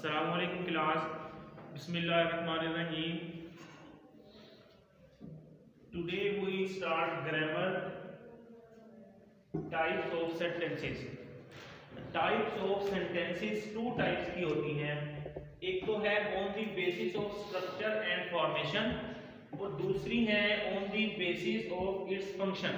अस्सलामुअलैकुम क्लास, बिस्मिल्लाहिर्रहमानिर्रहीम। Today we start grammar types of sentences. Types of sentences two types की होती हैं। एक तो है on the basis of structure and formation और दूसरी है on the basis of its function.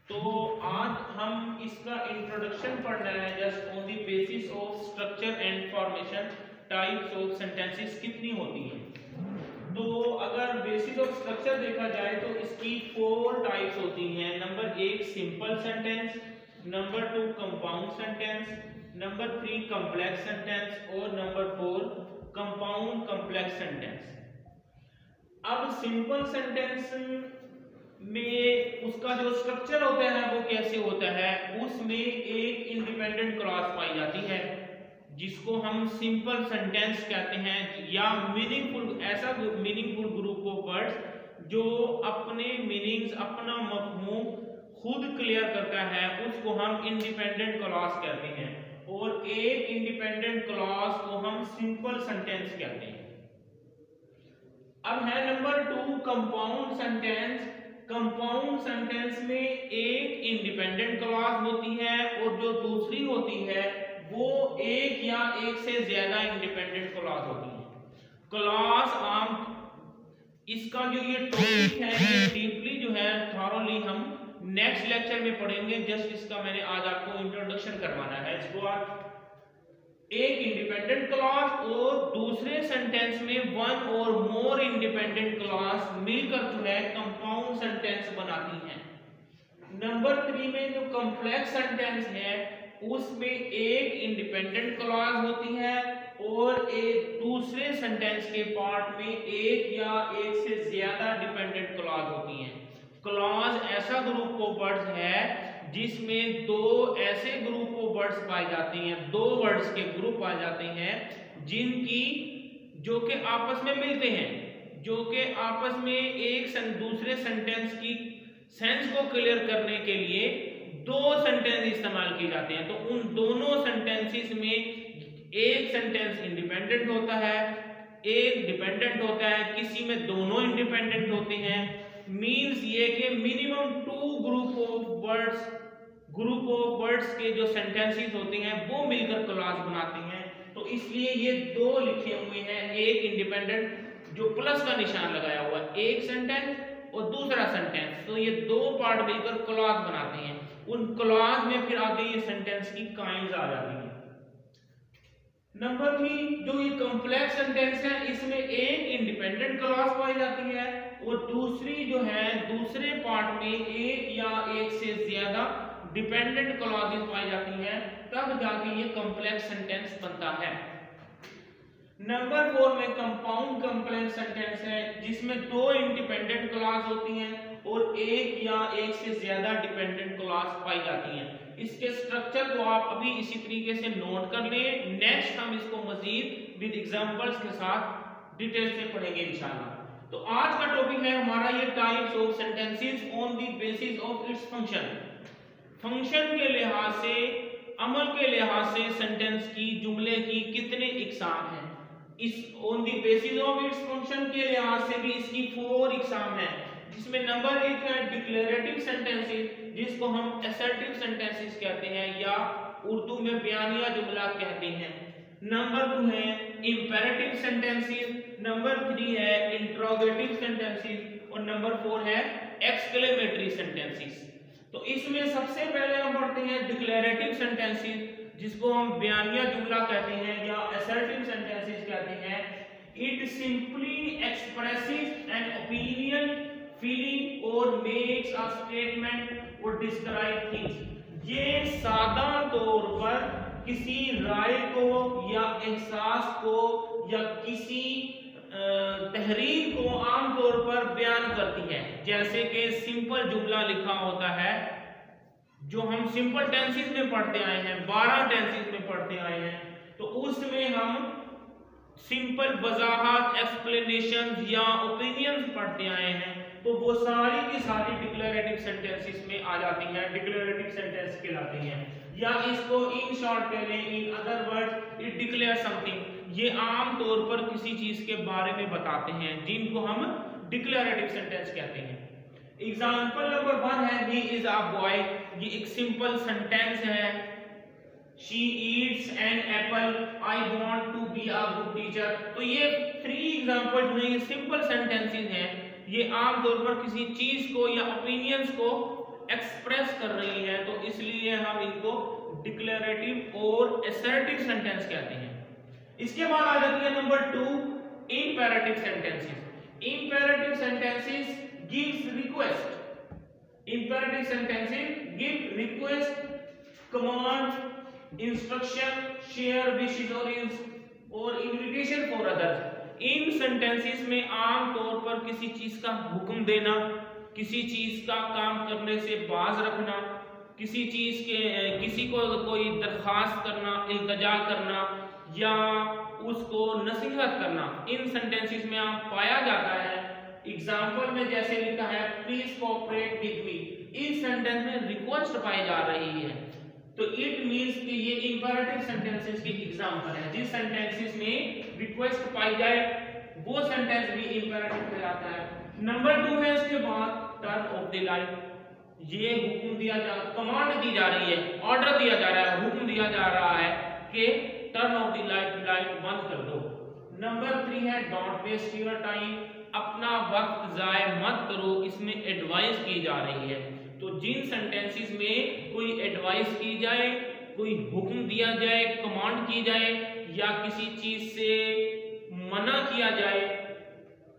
तो आज हम इसका इंट्रोडक्शन पढ़ना है, just on the basis of structure and formation types of sentences कितनी होती हैं। तो अगर बेसिस ऑफ स्ट्रक्चर देखा जाए तो इसकी 4 टाइप्स होती हैं। Number 1 simple sentence, number 2 compound sentence, number 3 complex sentence और नंबर 4 कंपाउंड कॉम्प्लेक्स सेंटेंस। अब सिंपल सेंटेंस में उसका जो स्ट्रक्चर होता है वो कैसे होता है, उसमें एक इंडिपेंडेंट क्लॉज पाई जाती है जिसको हम सिंपल सेंटेंस कहते हैं, या मीनिंगफुल, ऐसा मीनिंगफुल ग्रुप ऑफ वर्ड्स जो अपने मीनिंग्स, अपना मफहूम खुद क्लियर करता है, उसको हम इंडिपेंडेंट क्लॉज कहते हैं। और एक इंडिपेंडेंट क्लॉज को हम सिंपल सेंटेंस कहते हैं। अब है number 2 compound sentence. Compound sentence में एक इंडिपेंडेंट क्लॉज होती है और जो दूसरी होती है वो एक या एक से ज्यादा इंडिपेंडेंट क्लॉज होती है। क्लॉज आम इसका जो ये टॉपिक है ये डीपली जो है थॉरोली हम नेक्स्ट लेक्चर में पढ़ेंगे। जस्ट इसका मैंने आज आपको इंट्रोडक्शन करवाना है। इसको आज एक इंडिपेंडेंट क्लॉज और दूसरे सेंटेंस में वन और मोर इंडिपेंडेंट क्लॉज मिलकर जो है कंपाउंड सेंटेंस बनाती हैं। नंबर 3 में जो कॉम्प्लेक्स सेंटेंस है उसमें एक इंडिपेंडेंट क्लॉज होती है और एक दूसरे सेंटेंस के पार्ट में एक या एक से ज्यादा डिपेंडेंट क्लॉज होती हैं। क्लॉज ऐसा ग्रुप ऑफ वर्ड्स है जिसमें दो ऐसे ग्रुप ऑफ वर्ड्स पाए जाते हैं, दो वर्ड्स के ग्रुप आ जाते हैं जिनकी जो के आपस में मिलते हैं, जो के आपस में एक दूसरे सेंटेंस की सेंस को क्लियर करने के लिए दो सेंटेंस इस्तेमाल किए जाते हैं। तो उन दोनों सेंटेंसेस में एक सेंटेंस इंडिपेंडेंट होता है, एक डिपेंडेंट होता है, किसी में दोनों इंडिपेंडेंट होते हैं। मींस ये कि मिनिमम 2 ग्रुप ऑफ वर्ड्स के जो सेंटेंसेस होते हैं वो मिलकर क्लॉज बनाते हैं। तो इसलिए ये दो लिखे हुए हैं, एक इंडिपेंडेंट जो प्लस का निशान लगाया हुआ है, एक सेंटेंस और दूसरा सेंटेंस, तो ये दो पार्ट मिलकर क्लॉज बनाते हैं। उन क्लॉज में फिर आगे ये सेंटेंस की काइंड्स आ जाती हैं। नंबर 3 जो ये कॉम्प्लेक्स सेंटेंस है इसमें एक इंडिपेंडेंट क्लॉज पाई जाती है और दूसरी जो है दूसरे पार्ट में एक या एक से ज्यादा डिपेंडेंट क्लॉजेस पाई जाती हैं, तब जाके ये कॉम्प्लेक्स सेंटेंस बनता है। नंबर 4 में कंपाउंड कॉम्प्लेक्स सेंटेंस है जिसमें दो इंडिपेंडेंट क्लॉज होती हैं और एक या एक से ज्यादा डिपेंडेंट क्लॉज पाई जाती हैं। इसके स्ट्रक्चर को आप अभी इसी तरीके से नोट कर लें। नेक्स्ट हम इसको मजीद विद एग्जांपल्स के साथ डिटेल से पढ़ेंगे इंशाल्लाह। तो आज का टॉपिक है हमारा ये types of sentences on the basis of its function. Function के लिहाज से, अमल के लिहाज से सेंटेंस की, जुमले की कितने इकसाम हैं। इस on the basis of its function के लिहाज से भी इसकी 4 इकसाम है, जिसमें नंबर 1 है डिक्लेरेटिव सेंटेंसेस जिसको हम असर्टिव सेंटेंसेस कहते हैं या उर्दू में बयानिया जुमला कहते हैं। नंबर 2 है इंपेरेटिव सेंटेंसेस, नंबर 3 है इंट्रोगेटिव सेंटेंसेस और नंबर 4 है एक्सक्लेमेटरी सेंटेंसेस। तो इसमें सबसे पहले हम पढ़ते हैं डिक्लेरेटिव सेंटेंसेस जिसको हम बयानिया जुमला कहते हैं या असर्टिव सेंटेंसेस कहते हैं। It simply expresses an opinion, feeling और मेक्स अ स्टेटमेंट और डिस्क्राइब थिंग्स। ये सादा तौर पर किसी राय को या एहसास को या किसी तहरीर को आमतौर पर बयान करती है। जैसे कि सिंपल जुमला लिखा होता है जो हम सिंपल टेंसेस में पढ़ते आए हैं, 12 टेंसेस में पढ़ते आए हैं, तो उसमें हम सिंपल वजाहत, एक्सप्लेनेशन या ओपिनियंस पढ़ते आए हैं, तो वो सारी की सारी डिक्लेरेटिव सेंटेंसेस में आ जाती हैं, डिक्लेरेटिव सेंटेंस कहलाती हैं। या इसको इन शॉर्ट कह लें, in other words it declare something. ये आम तौर पर किसी चीज के बारे में बताते हैं, जिनको हम डिक्लेरेटिव सेंटेंस कहते हैं। एग्जाम्पल नंबर 1 है ही इज अ बॉय। ये एक सिंपल सेंटेंस है। She eats an apple, I want to be a good teacher. तो ये 3 एग्जांपल जो है ये सिंपल सेंटेंसेस हैं। ये आमतौर पर किसी चीज को या ओपिनियंस को एक्सप्रेस कर रही है, तो इसलिए हम इनको डिक्लेरेटिव और असर्टिव सेंटेंस कहते हैं। इसके बाद आ जाती है number 2 imperative sentences. Imperative sentences gives request. Imperative sentences give request, command, instruction, share wishes और इन्विटेशन फॉर अदर्स। इन सेंटेंसेस में आम तौर पर किसी चीज का हुक्म देना, किसी चीज का काम करने से बाज रखना, किसी चीज के किसी को कोई दरखास्त करना, इल्तजा करना या उसको नसीहत करना, इन सेंटेंसेस में आप पाया जाता है। एग्जाम्पल में जैसे लिखा है प्लीज कोऑपरेट विद मी, इस सेंटेंस में रिक्वेस्ट पाई जा रही है, तो इट मींस कि ये इंपेरेटिव सेंटेंसेस के एग्जाम्पल है। जिस सेंटेंसेस में रिक्वेस्ट पाई जाए वो सेंटेंस भी इंपेरेटिव कहलाता है। नंबर 2 है इसके बाद टर्न ऑफ द लाइट। ये हुक्म दिया जा, कमांड दी जा रही है, ऑर्डर दिया जा रहा है, हुक्म दिया जा रहा है कि टर्न ऑफ द लाइट बंद कर दो। नंबर 3 है डोंट वेस्ट योर टाइम। अपना वक्त जाया मत करो, इसमें एडवाइस की जा रही है। तो जिन सेंटेंसेस में कोई एडवाइस की जाए, कोई हुक्म दिया जाए, कमांड की जाए या किसी चीज से मना किया जाए,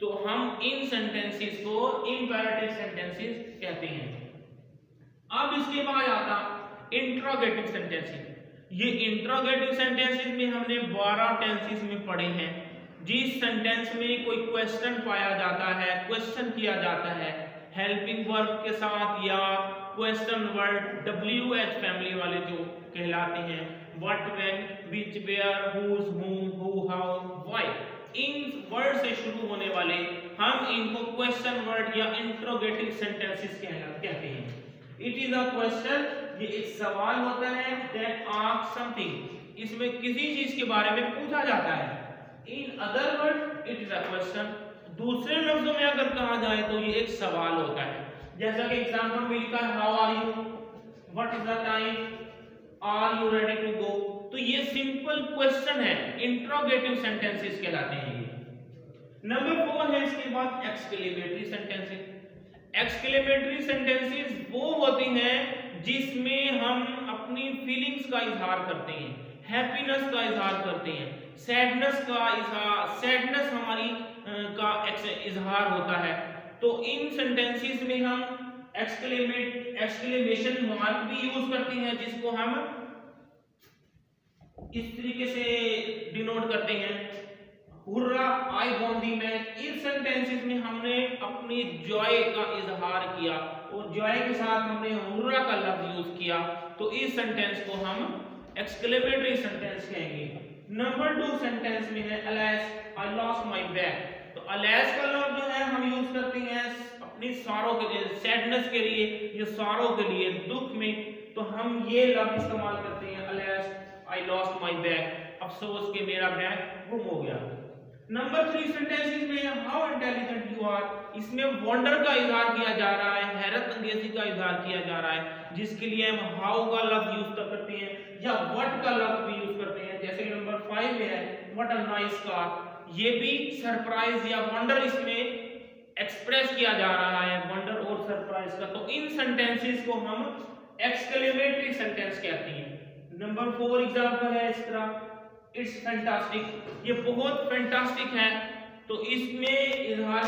तो हम इन सेंटेंसेस को इंपेरेटिव सेंटेंसेस कहते हैं। अब इसके बाद आता इंट्रोगेटिव सेंटेंसेस। ये इंट्रोगेटिव सेंटेंसेस में हमने 12 टेंसेस में पढ़े हैं। जिस सेंटेंस में कोई क्वेश्चन पाया जाता है, क्वेश्चन किया जाता है हेल्पिंग वर्ब के साथ या क्वेश्चन वर्ड WH फैमिली वाले जो कहलाते हैं, what, when, which, where, whose, whom, who, how, why, इन वर्ड से शुरू होने वाले हम इनको क्वेश्चन वर्ड या इंट्रोगेटिव सेंटेंसेस कहते हैं। इट इज अ क्वेश्चन, ये एक सवाल होता है, दैट आस्क समथिंग, इसमें किसी चीज के बारे में पूछा जाता है। In other word it is a question. दूसरे लफ्जों में अगर कहा जाए तो ये एक सवाल होता है। जैसा कि एग्जांपल में लिखा है how are you, what is the time, are you ready to go. तो ये सिंपल क्वेश्चन है, इंट्रोगेटिव सेंटेंसेस कहलाते हैं ये। नंबर 4 है इसके बाद एक्सक्लेमेटरी सेंटेंसेस। एक्सक्लेमेटरी सेंटेंसेस वो होती हैं जिसमें हम अपनी फीलिंग्स का इजहार करते हैं, हैप्पीनेस का इजहार करते हैं, सैडनेस का इजहार, सैडनेस हमारी का इजहार होता है। तो इन सेंटेंसेस में हम एक्सक्लेमेशन मार्क भी यूज करते हैं, जिसको हम इस तरीके से डिनोट करते हैं, hurrah, I won the match. इस सेंटेंसेस में हमने अपनी जॉय का इजहार किया और जॉय के साथ हमने हुर्रा का लफ्ज यूज किया, तो इस सेंटेंस को हम एक्सक्लेमेटरी सेंटेंस कहेंगे। नंबर 2 सेंटेंस में है अलेस, आई लॉस्ट माय बैग। तो अलेस का लफ्ज जो है हम यूज करते हैं अपनी सॉरो के लिए, सैडनेस के लिए या सॉरो के लिए, दुख में, तो हम ये लफ्ज इस्तेमाल करते हैं अलेस, आई लॉस्ट माय बैग, अफसोस कि मेरा बैग गुम हो गया। नंबर 3 सेंटेंसेस में हाउ इंटेलिजेंट यू आर। इसमें वंडर का इजहार किया जा रहा है, हैरत अंगेजी का इजहार किया जा रहा है, जिसके लिए हम हाउ का लफ्ज यूज करते हैं या व्हाट का लफ्ज भी यूज करते हैं। जैसे नंबर 5 में है व्हाट अ नाइस कार, ये भी सरप्राइज या वंडर इसमें एक्सप्रेस किया जा रहा है, वंडर और सरप्राइज का। तो इन सेंटेंसेस को हम एक्सक्लेमेटरी सेंटेंस कहते हैं। नंबर 4 एग्जांपल है इस तरह इट्स फैंटास्टिक, ये बहुत फैंटास्टिक है, तो इसमें इजहार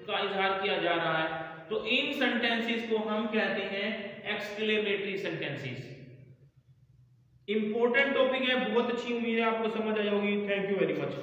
का इजहार किया जा रहा है। तो इन सेंटेंसेस को हम कहते हैं एक्सक्लेमेटरी सेंटेंसेस। इंपॉर्टेंट टॉपिक है, बहुत अच्छी उम्मीद है आपको समझ आई होगी। Thank you very much.